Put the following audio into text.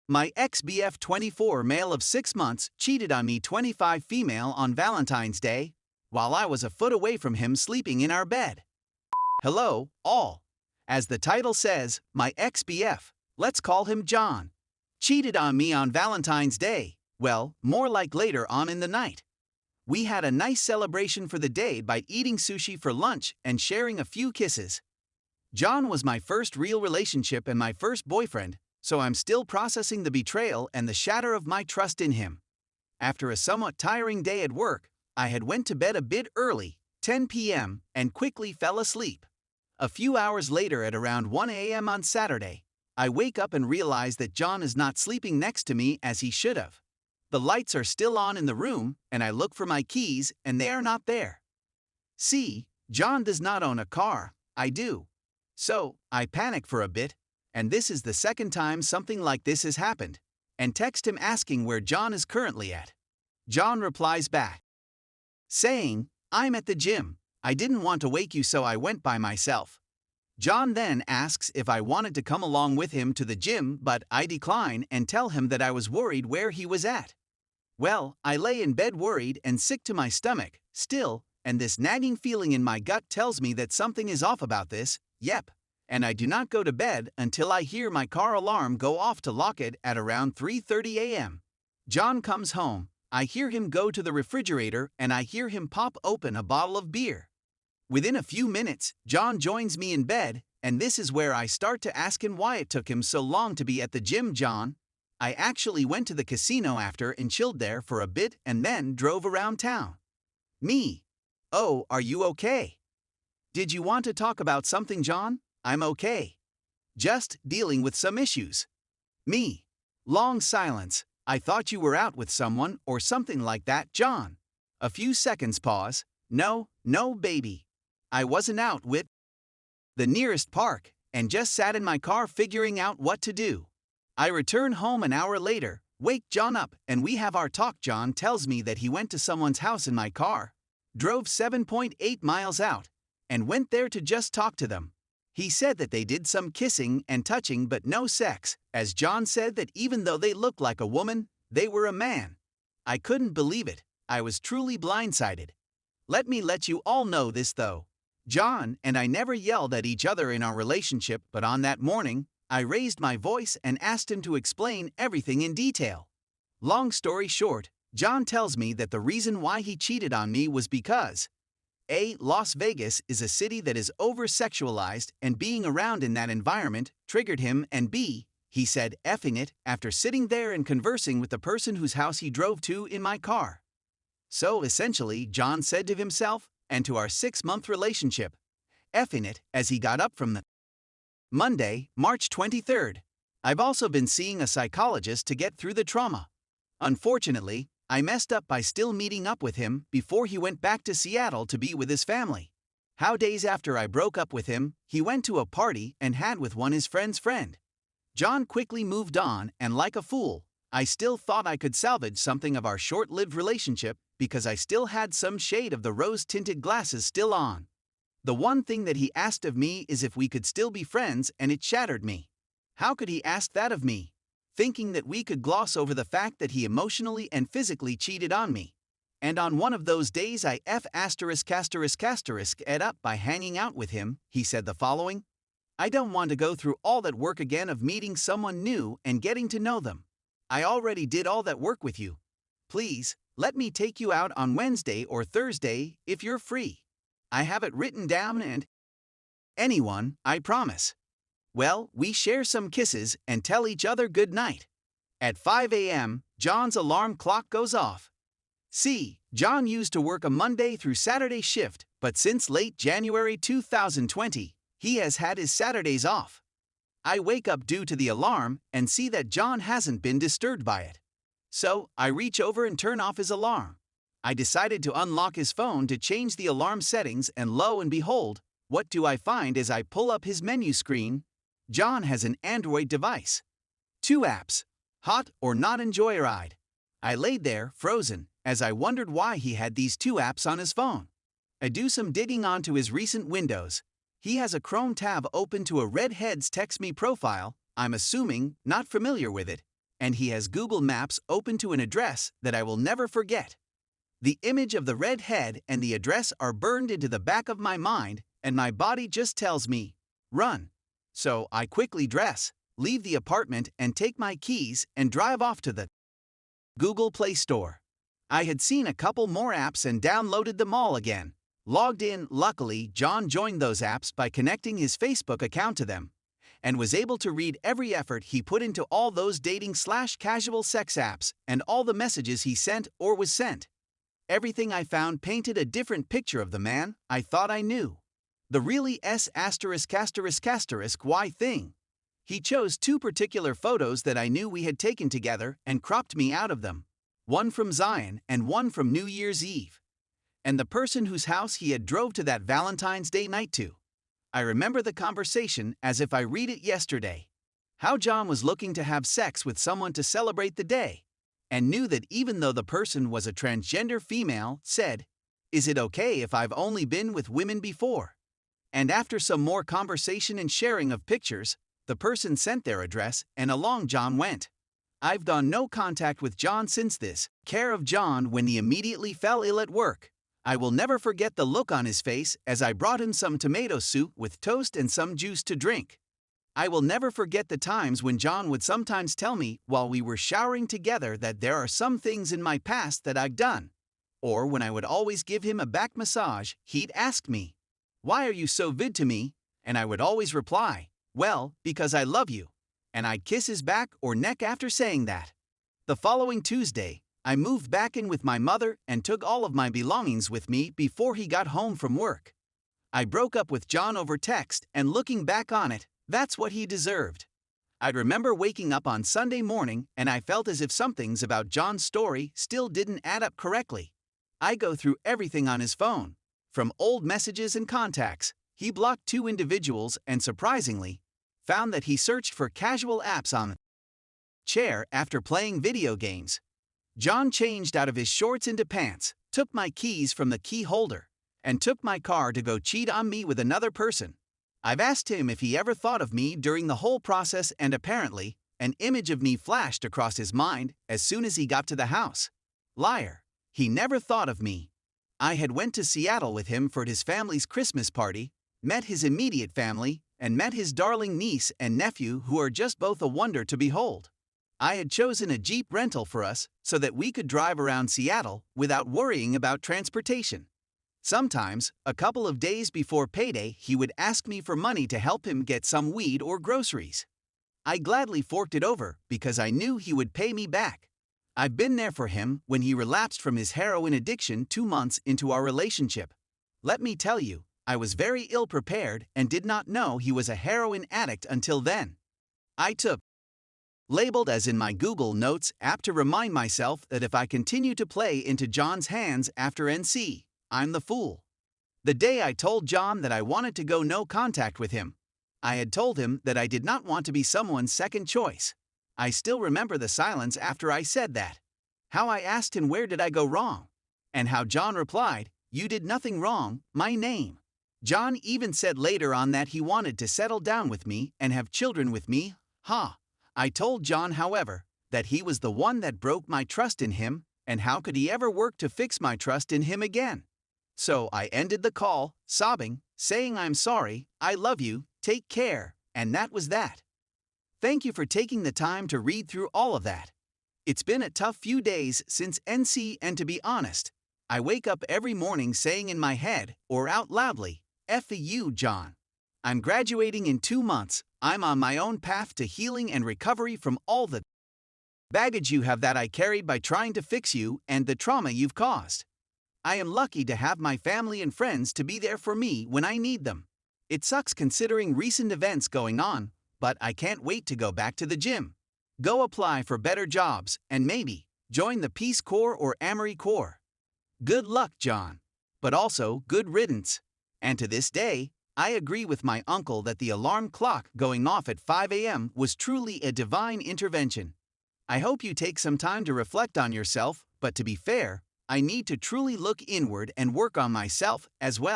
My ex-BF 24 male of 6 months cheated on me 25 female on Valentine's Day, while I was a foot away from him sleeping in our bed. Hello, all. As the title says, my ex-BF, let's call him John, cheated on me on Valentine's Day, well, more like later on in the night. We had a nice celebration for the day by eating sushi for lunch and sharing a few kisses. John was my first real relationship and my first boyfriend, so I'm still processing the betrayal and the shatter of my trust in him. After a somewhat tiring day at work, I had went to bed a bit early, 10 p.m., and quickly fell asleep. A few hours later at around 1 a.m. on Saturday, I wake up and realize that John is not sleeping next to me as he should have. The lights are still on in the room, and I look for my keys, and they are not there. See, John does not own a car, I do. So, I panic for a bit, and this is the second time something like this has happened, and text him asking where John is currently at. John replies back, saying, I'm at the gym. I didn't want to wake you, so I went by myself. John then asks if I wanted to come along with him to the gym, but I decline and tell him that I was worried where he was at. Well, I lay in bed worried and sick to my stomach, still, and this nagging feeling in my gut tells me that something is off about this, yep. And I do not go to bed until I hear my car alarm go off to lock it at around 3:30 a.m. John comes home, I hear him go to the refrigerator and I hear him pop open a bottle of beer. Within a few minutes, John joins me in bed, and this is where I start to ask him why it took him so long to be at the gym. John, I actually went to the casino after and chilled there for a bit and then drove around town. Me, oh, are you okay? Did you want to talk about something, John? I'm okay. Just dealing with some issues. Me, long silence. I thought you were out with someone or something like that, John. A few seconds pause. No, baby. I wasn't out with the nearest park and just sat in my car figuring out what to do. I return home an hour later, wake John up, and we have our talk. John tells me that he went to someone's house in my car, drove 7.8 miles out, and went there to just talk to them. He said that they did some kissing and touching but no sex, as John said that even though they looked like a woman, they were a man. I couldn't believe it. I was truly blindsided. Let me let you all know this though. John and I never yelled at each other in our relationship, but on that morning, I raised my voice and asked him to explain everything in detail. Long story short, John tells me that the reason why he cheated on me was because A. Las Vegas is a city that is over-sexualized, and being around in that environment triggered him, and B. He said effing it after sitting there and conversing with the person whose house he drove to in my car. So essentially, John said to himself and to our 6-month relationship, effing it, as he got up from the Monday, March 23rd. I've also been seeing a psychologist to get through the trauma. Unfortunately, I messed up by still meeting up with him before he went back to Seattle to be with his family. How days after I broke up with him, he went to a party and had with one his friend's friend. John quickly moved on, and like a fool, I still thought I could salvage something of our short-lived relationship because I still had some shade of the rose-tinted glasses still on. The one thing that he asked of me is if we could still be friends, and it shattered me. How could he ask that of me? Thinking that we could gloss over the fact that he emotionally and physically cheated on me. And on one of those days I ed up by hanging out with him, he said the following: I don't want to go through all that work again of meeting someone new and getting to know them. I already did all that work with you. Please, let me take you out on Wednesday or Thursday if you're free. I have it written down and anyone, I promise. Well, we share some kisses and tell each other good night. At 5 a.m., John's alarm clock goes off. See, John used to work a Monday through Saturday shift, but since late January 2020, he has had his Saturdays off. I wake up due to the alarm and see that John hasn't been disturbed by it. So, I reach over and turn off his alarm. I decided to unlock his phone to change the alarm settings, and lo and behold, what do I find as I pull up his menu screen? John has an Android device. 2 apps, Hot or Not and Joyride. I laid there, frozen, as I wondered why he had these 2 apps on his phone. I do some digging onto his recent windows. He has a Chrome tab open to a Redheads Text Me profile, I'm assuming not familiar with it, and he has Google Maps open to an address that I will never forget. The image of the red head and the address are burned into the back of my mind, and my body just tells me, run. So I quickly dress, leave the apartment, and take my keys and drive off to the Google Play Store. I had seen a couple more apps and downloaded them all again. Logged in, luckily, John joined those apps by connecting his Facebook account to them, and was able to read every effort he put into all those dating/casual sex apps and all the messages he sent or was sent. Everything I found painted a different picture of the man I thought I knew. The really S*******Y thing. He chose 2 particular photos that I knew we had taken together and cropped me out of them. One from Zion and one from New Year's Eve. And the person whose house he had drove to that Valentine's Day night to. I remember the conversation as if I read it yesterday. How John was looking to have sex with someone to celebrate the day, and knew that even though the person was a transgender female, said, "Is it okay if I've only been with women before?" And after some more conversation and sharing of pictures, the person sent their address, and along John went. I've done no contact with John since this. Care of John when he immediately fell ill at work. I will never forget the look on his face as I brought him some tomato soup with toast and some juice to drink. I will never forget the times when John would sometimes tell me while we were showering together that there are some things in my past that I've done. Or when I would always give him a back massage, he'd ask me, "Why are you so good to me?" And I would always reply, "Well, because I love you." And I'd kiss his back or neck after saying that. The following Tuesday, I moved back in with my mother and took all of my belongings with me before he got home from work. I broke up with John over text, and looking back on it, that's what he deserved. I'd remember waking up on Sunday morning and I felt as if some things about John's story still didn't add up correctly. I go through everything on his phone. From old messages and contacts, he blocked 2 individuals and surprisingly, found that he searched for casual apps on the chair after playing video games. John changed out of his shorts into pants, took my keys from the key holder, and took my car to go cheat on me with another person. I've asked him if he ever thought of me during the whole process, and apparently, an image of me flashed across his mind as soon as he got to the house. Liar. He never thought of me. I had went to Seattle with him for his family's Christmas party, met his immediate family, and met his darling niece and nephew who are just both a wonder to behold. I had chosen a Jeep rental for us so that we could drive around Seattle without worrying about transportation. Sometimes, a couple of days before payday, he would ask me for money to help him get some weed or groceries. I gladly forked it over because I knew he would pay me back. I've been there for him when he relapsed from his heroin addiction 2 months into our relationship. Let me tell you, I was very ill-prepared and did not know he was a heroin addict until then. I took labeled as in my Google Notes app to remind myself that if I continue to play into John's hands after NC, I'm the fool. The day I told John that I wanted to go no contact with him, I had told him that I did not want to be someone's second choice. I still remember the silence after I said that. How I asked him where did I go wrong, and how John replied, "You did nothing wrong, my name." John even said later on that he wanted to settle down with me and have children with me. I told John, however, that he was the one that broke my trust in him, and how could he ever work to fix my trust in him again? So I ended the call, sobbing, saying I'm sorry, I love you, take care, and that was that. Thank you for taking the time to read through all of that. It's been a tough few days since NC, and to be honest, I wake up every morning saying in my head, or out loudly, "F you, John. I'm graduating in 2 months, I'm on my own path to healing and recovery from all the baggage you have that I carried by trying to fix you and the trauma you've caused. I am lucky to have my family and friends to be there for me when I need them. It sucks considering recent events going on, but I can't wait to go back to the gym. Go apply for better jobs and maybe join the Peace Corps or Army Corps. Good luck, John. But also good riddance." And to this day, I agree with my uncle that the alarm clock going off at 5 a.m. was truly a divine intervention. I hope you take some time to reflect on yourself, but to be fair, I need to truly look inward and work on myself as well.